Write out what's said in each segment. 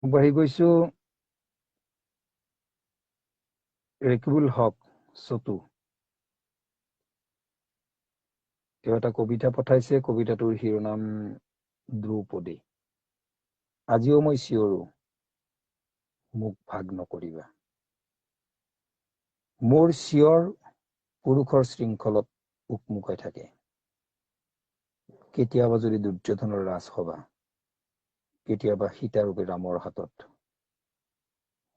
আগবাঢ়ি গৈছো ৰেকিবুল হক চতু। তেওঁ এটা কবিতা পঠাইছে, কবিতাটোৰ শিৰোনাম দ্ৰৌপদী। আজিও মই চিঞৰো, মোক ভাগ নকৰিবা। মোৰ চিঞৰ পুৰুষৰ শৃংখলত উকমুকাই থাকে। কেতিয়াবা যদি দুৰ্যোধনৰ ৰাজসভা, কেতিয়াবা সীতাৰূপী ৰামৰ হাতত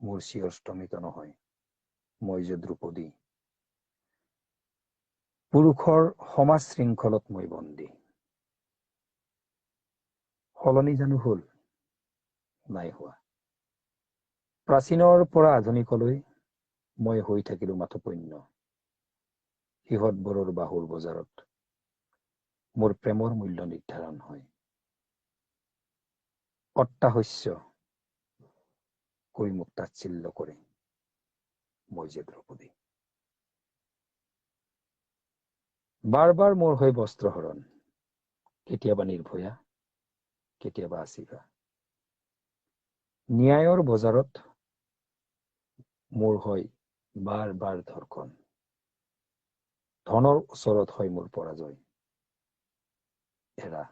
মোৰ চিঞৰ স্তমিত নহয়। মই যে দ্ৰৌপদী, পুৰুষৰ সমাজ শৃংখলত মই বন্দী। সলনি জানো হল? নাই হোৱা। প্ৰাচীনৰ পৰা আধুনিকলৈ মই হৈ থাকিলো মাথোপন্য। সিহঁতবোৰৰ বাহুৰ বজাৰত মোৰ প্ৰেমৰ মূল্য নিৰ্ধাৰণ হয়। অট্টাহস্য কৰি মোক তাচ্ছিল্য কৰে, মই যে দ্ৰৌপদী। বাৰ বাৰ মোৰ হৈ বস্ত্ৰহৰণ, কেতিয়াবা নিৰ্ভয়া, কেতিয়াবা আছিফা। ন্যায়ৰ বজাৰত মোৰ হয় বাৰ বাৰ ধৰ্ষণ। ধনৰ ওচৰত হয় মোৰ পৰাজয়। এৰা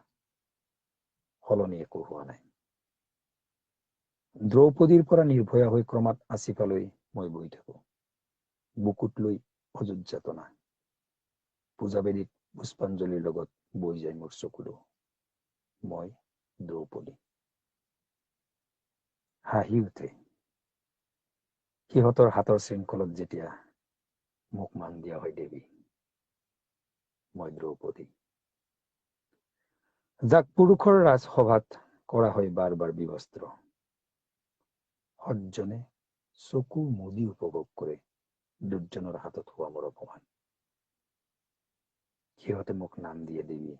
সলনি একো হোৱা নাই। দ্ৰৌপদীৰ পৰা নিৰ্ভয়া হৈ ক্ৰমাৎ আছিফালৈ মই বহি থাকো। বুকুত লৈ অযুত যাতনা, পূজাবেদীত পুষ্পাঞ্জলিৰ লগত বৈ যায় মোৰ চকুলো। মই দ্ৰৌপদী। হাঁহি উঠে সিহঁতৰ হাতৰ শৃংখলত যেতিয়া মোক মান দিয়া হয় দেৱী। মই দ্ৰৌপদী, যাক পুৰুষৰ ৰাজসভাত কৰা হয় বাৰ বাৰ বিবস্ত্ৰ। সজ্জনে চকু মুদি উপভোগ কৰে দুৰ্জনৰ হাতত হোৱা মোৰ অপমান। সিহঁতে মোক নাম দিয়ে দেৱী।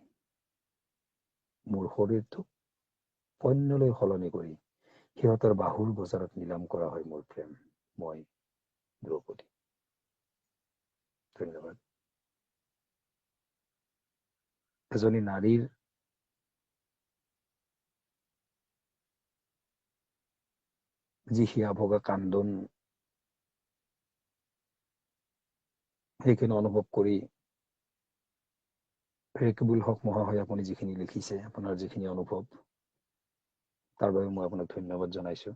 মোৰ শৰীৰটোক পণ্যলৈ সলনি কৰি সিহঁতৰ বাহুৰ বজাৰত নিলাম কৰা হয় মোৰ প্ৰেম। মই দ্ৰৌপদী। ধন্যবাদ। এজনী নাৰীৰ যি হিয়া ভগা কান্দোন, সেইখিনি অনুভৱ কৰি ৰেকিবুল হক মহাশয় আপুনি যিখিনি লিখিছে, আপোনাৰ যিখিনি অনুভৱ, তাৰ বাবে মই আপোনাক ধন্যবাদ জনাইছো।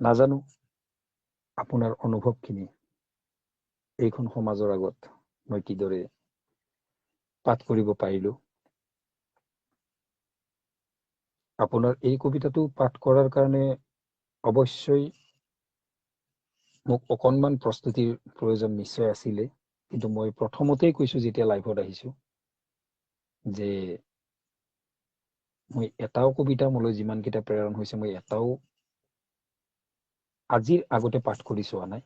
নাজানো আপোনাৰ অনুভৱখিনি এইখন সমাজৰ আগত মই কিদৰে পাঠ কৰিব পাৰিলো। আপোনাৰ এই কবিতাটো পাঠ কৰাৰ কাৰণে অৱশ্যই মোক অকণমান প্ৰস্তুতিৰ প্ৰয়োজন নিশ্চয় আছিলে, কিন্তু মই প্ৰথমতেই কৈছো যেতিয়া লাইভত আহিছো যে মই এটাও কবিতা মোলৈ যিমানকেইটা প্ৰেৰণ হৈছে মই এটাও আজিৰ আগতে পাঠ কৰি চোৱা নাই।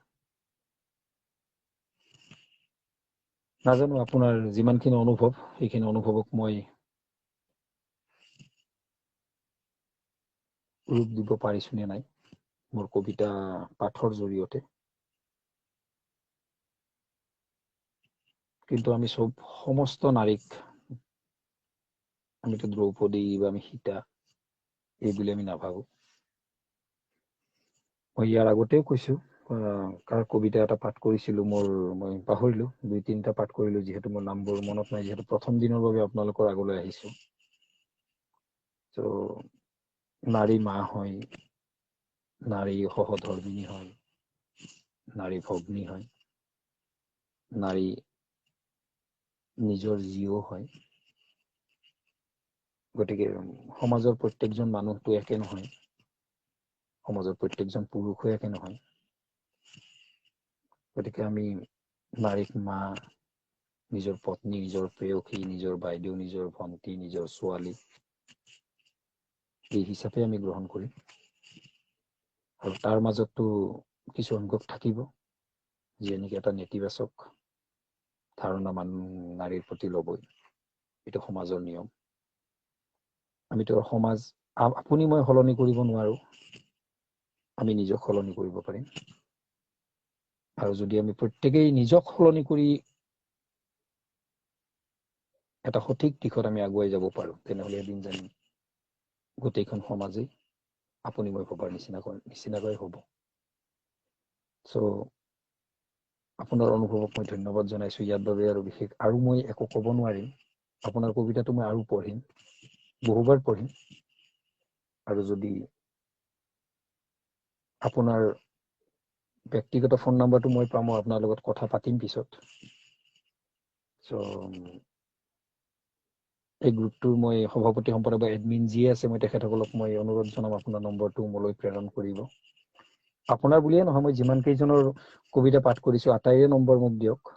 নাজানো আপোনাৰ যিমানখিনি অনুভৱ, সেইখিনি অনুভৱক মই ৰূপ দিব পাৰিছো নে নাই মোৰ কবিতা পাঠৰ জৰিয়তে। কিন্তু আমি সমস্ত নাৰীক, আমিতো দ্ৰৌপদী বা আমি সীতা এই বুলি আমি নাভাবো। মই ইয়াৰ আগতেও কৈছো, কাৰ কবিতা এটা পাঠ কৰিছিলো, মই পাহৰিলো, ২-৩টা পাঠ কৰিলো, যিহেতু মোৰ নামবোৰ মনত নাই, যিহেতু প্ৰথম দিনৰ বাবে আপোনালোকৰ আগলৈ আহিছো। নাৰী মা হয়, নাৰী সহধৰ্মিনী হয়, নাৰী ভগ্নী হয়, নাৰী নিজৰ জীও হয়। গতিকে সমাজৰ প্ৰত্যেকজন মানুহটো একে নহয়, সমাজৰ প্ৰত্যেকজন পুৰুষো একে নহয়। গতিকে আমি নাৰীক মা, নিজৰ পত্নী, নিজৰ প্ৰেয়সী, নিজৰ বাইদেউ, নিজৰ ভন্টী, নিজৰ ছোৱালী এই হিচাপে আমি গ্ৰহণ কৰিম। আৰু তাৰ মাজতো কিছু সংখ্যক থাকিব যি নেকি এটা নেতিবাচক ধাৰণা নাৰীৰ প্ৰতি ল'বই। এইটো সমাজৰ নিয়ম। আমিতো সমাজ, আপুনি মই সলনি কৰিব নোৱাৰো, আমি নিজক সলনি কৰিব পাৰিম। আৰু যদি আমি প্ৰত্যেকেই নিজক সলনি কৰি এটা সঠিক দিশত আমি আগুৱাই যাব পাৰো, তেনেহলে এদিন জানিম গোটেইখন সমাজেই আপুনি মই ভবাৰ নিচিনাকৈ হ'ব। চ' আপোনাৰ অনুভৱক মই ধন্যবাদ জনাইছোঁ ইয়াৰ বাবে, আৰু বিশেষ আৰু মই একো ক'ব নোৱাৰিম। আপোনাৰ কবিতাটো মই আৰু পঢ়িম, বহুবাৰ পঢ়িম, আৰু যদি আপোনাৰ ব্যক্তিগত ফোন নাম্বাৰটো মই পাম, মই আপোনাৰ লগত কথা পাতিম পিছত। চ' এই গ্ৰুপটোৰ মই সভাপতি সম্পাদক বা এডমিন যিয়ে আছে, মই তেখেতসকলক মই অনুৰোধ জনাম আপোনাৰ নম্বৰটো মোলৈ প্ৰেৰণ কৰিব। আপোনাৰ বুলিয়ে নহয়, মই যিমান কেইজনৰ কবিতা পাঠ কৰিছোঁ আটাইৰে নম্বৰ মোক দিয়ক।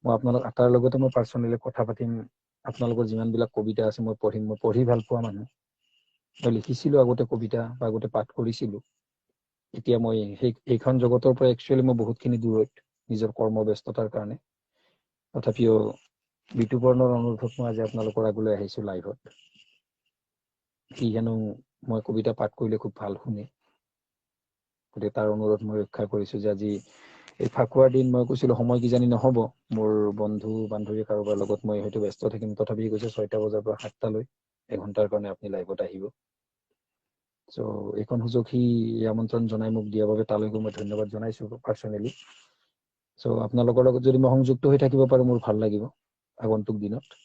মই আপোনালোক আটাৰ লগতে মই পাৰ্চনেলি কথা পাতিম। আপোনালোকৰ যিমানবিলাক কবিতা আছে মই পঢ়িম। মই পঢ়ি ভাল পোৱা মানুহ, মই লিখিছিলোঁ আগতে কবিতা বা আগতে পাঠ কৰিছিলোঁ। এতিয়া মই এইখন জগতৰ পৰা একচুৱেলি মই বহুতখিনি দূৰত নিজৰ কৰ্মব্যস্ততাৰ কাৰণে। তথাপিও বিতুপৰ্ণৰ অনুৰোধত মই আজি আপোনালোকৰ আগলৈ আহিছোঁ লাইভত। সি হেনো মই কবিতা পাঠ কৰিলে খুব ভাল শুনে, গতিকে তাৰ অনুৰোধ মই ৰক্ষা কৰিছোঁ যে আজি এই ফাকুৱাৰ দিন মই কৈছিলোঁ সময় কিজানি নহ'ব, মোৰ বন্ধু বান্ধৱী কাৰোবাৰ লগত মই হয়তো ব্যস্ত থাকিম, তথাপি কৈছে 6টা বজাৰ পৰা 7টালৈ এঘণ্টাৰ কাৰণে আপুনি লাইভত আহিব। চ' এইখন সুযোগ সি আমন্ত্ৰণ জনাই মোক দিয়াৰ বাবে তালৈকো মই ধন্যবাদ জনাইছোঁ পাৰ্চনেলি। চ' আপোনালোকৰ লগত যদি মই সংযুক্ত হৈ থাকিব পাৰোঁ মোৰ ভাল লাগিব আগন্তুক দিনত।